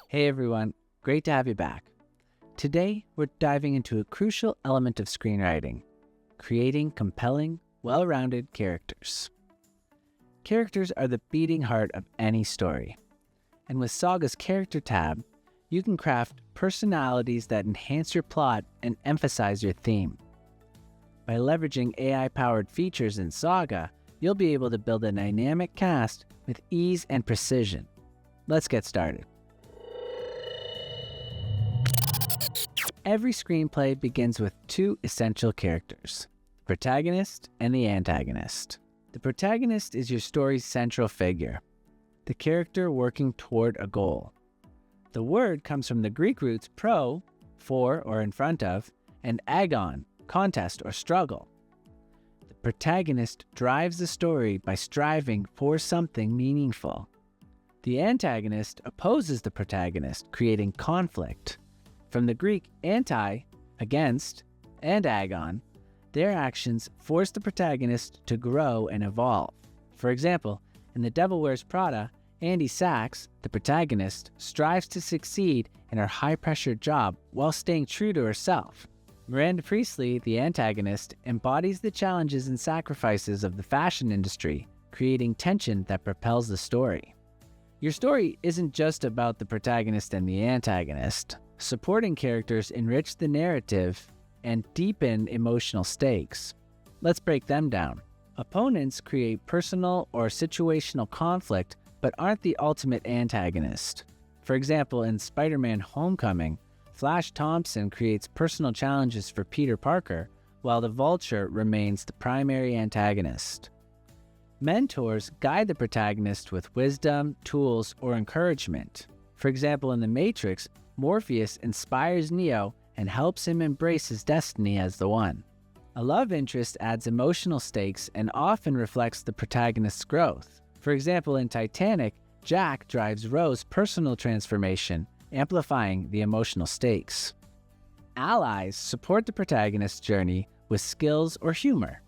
Hey everyone, great to have you back. Today, we're diving into a crucial element of screenwriting, creating compelling, well-rounded characters. Characters are the beating heart of any story. And with Saga's Character tab, you can craft personalities that enhance your plot and emphasize your theme. By leveraging AI-powered features in Saga, you'll be able to build a dynamic cast with ease and precision. Let's get started. Every screenplay begins with two essential characters, the protagonist and the antagonist. The protagonist is your story's central figure, the character working toward a goal. The word comes from the Greek roots pro, for or in front of, and agon, contest or struggle. The protagonist drives the story by striving for something meaningful. The antagonist opposes the protagonist, creating conflict. From the Greek anti, against, and agon, their actions force the protagonist to grow and evolve. For example, in The Devil Wears Prada, Andy Sachs, the protagonist, strives to succeed in her high-pressure job while staying true to herself. Miranda Priestley, the antagonist, embodies the challenges and sacrifices of the fashion industry, creating tension that propels the story. Your story isn't just about the protagonist and the antagonist. Supporting characters enrich the narrative and deepen emotional stakes. Let's break them down. Opponents create personal or situational conflict but aren't the ultimate antagonist. For example, in Spider-Man: Homecoming, Flash Thompson creates personal challenges for Peter Parker, while the Vulture remains the primary antagonist. Mentors guide the protagonist with wisdom, tools, or encouragement. For example, in The Matrix, Morpheus inspires Neo and helps him embrace his destiny as the One. A love interest adds emotional stakes and often reflects the protagonist's growth. For example, in Titanic, Jack drives Rose's personal transformation, amplifying the emotional stakes. Allies support the protagonist's journey with skills or humor.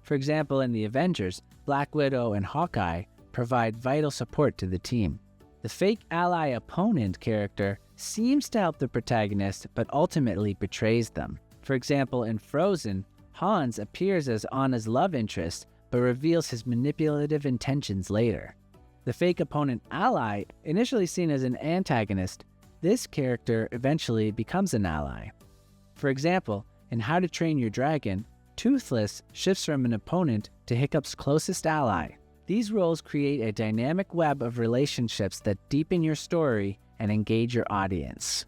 For example, in The Avengers, Black Widow and Hawkeye provide vital support to the team. The fake ally opponent character seems to help the protagonist but ultimately betrays them. For example, in Frozen, Hans appears as Anna's love interest but reveals his manipulative intentions later. The fake opponent ally, initially seen as an antagonist, this character eventually becomes an ally. For example, in How to Train Your Dragon, Toothless shifts from an opponent to Hiccup's closest ally. These roles create a dynamic web of relationships that deepen your story and engage your audience.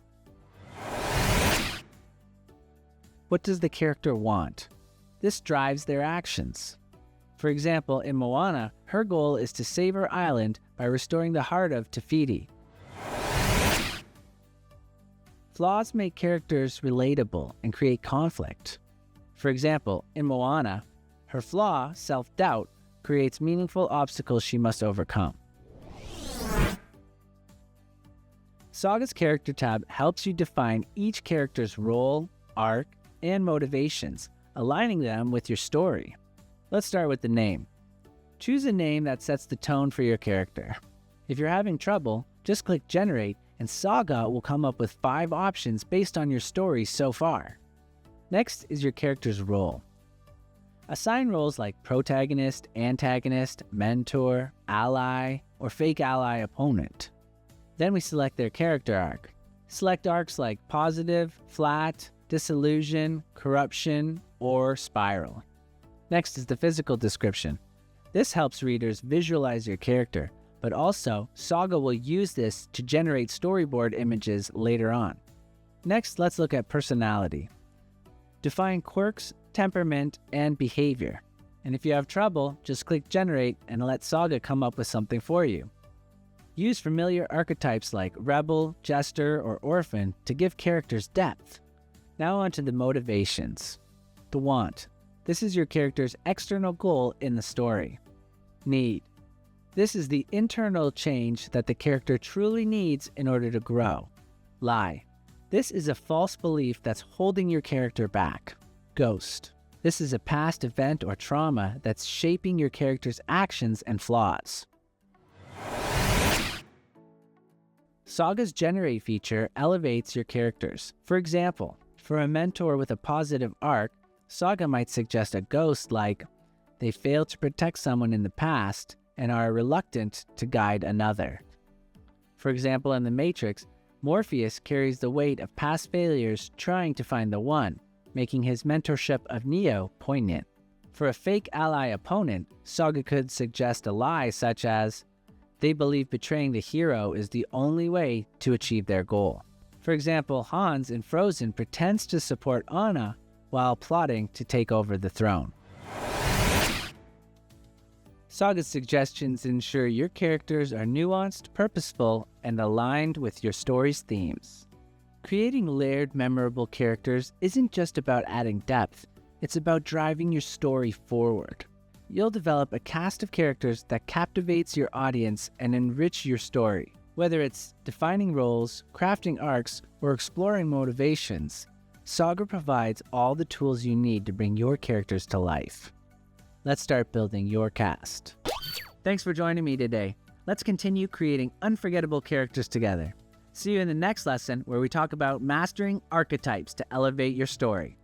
What does the character want? This drives their actions. For example, in Moana, her goal is to save her island by restoring the heart of Te Fiti. Flaws make characters relatable and create conflict. For example, in Moana, her flaw, self-doubt, creates meaningful obstacles she must overcome. Saga's Character tab helps you define each character's role, arc, and motivations, aligning them with your story. Let's start with the name. Choose a name that sets the tone for your character. If you're having trouble, just click Generate and Saga will come up with 5 options based on your story so far. Next is your character's role. Assign roles like protagonist, antagonist, mentor, ally, or fake ally opponent. Then we select their character arc. Select arcs like positive, flat, disillusion, corruption, or spiral. Next is the physical description. This helps readers visualize your character, but also Saga will use this to generate storyboard images later on. Next, let's look at personality. Define quirks, temperament, and behavior. And if you have trouble, just click Generate and let Saga come up with something for you. Use familiar archetypes like rebel, jester, or orphan to give characters depth. Now on to the motivations. The want. This is your character's external goal in the story. Need. This is the internal change that the character truly needs in order to grow. Lie. This is a false belief that's holding your character back. Ghost. This is a past event or trauma that's shaping your character's actions and flaws. Saga's Generate feature elevates your characters. For example, for a mentor with a positive arc, Saga might suggest a ghost like they failed to protect someone in the past and are reluctant to guide another. For example, in The Matrix, Morpheus carries the weight of past failures trying to find the one, making his mentorship of Neo poignant. For a fake ally opponent, Saga could suggest a lie such as, they believe betraying the hero is the only way to achieve their goal. For example, Hans in Frozen pretends to support Anna while plotting to take over the throne. Saga's suggestions ensure your characters are nuanced, purposeful, and aligned with your story's themes. Creating layered, memorable characters isn't just about adding depth, it's about driving your story forward. You'll develop a cast of characters that captivates your audience and enrich your story. Whether it's defining roles, crafting arcs, or exploring motivations, Saga provides all the tools you need to bring your characters to life. Let's start building your cast. Thanks for joining me today. Let's continue creating unforgettable characters together. See you in the next lesson where we talk about mastering archetypes to elevate your story.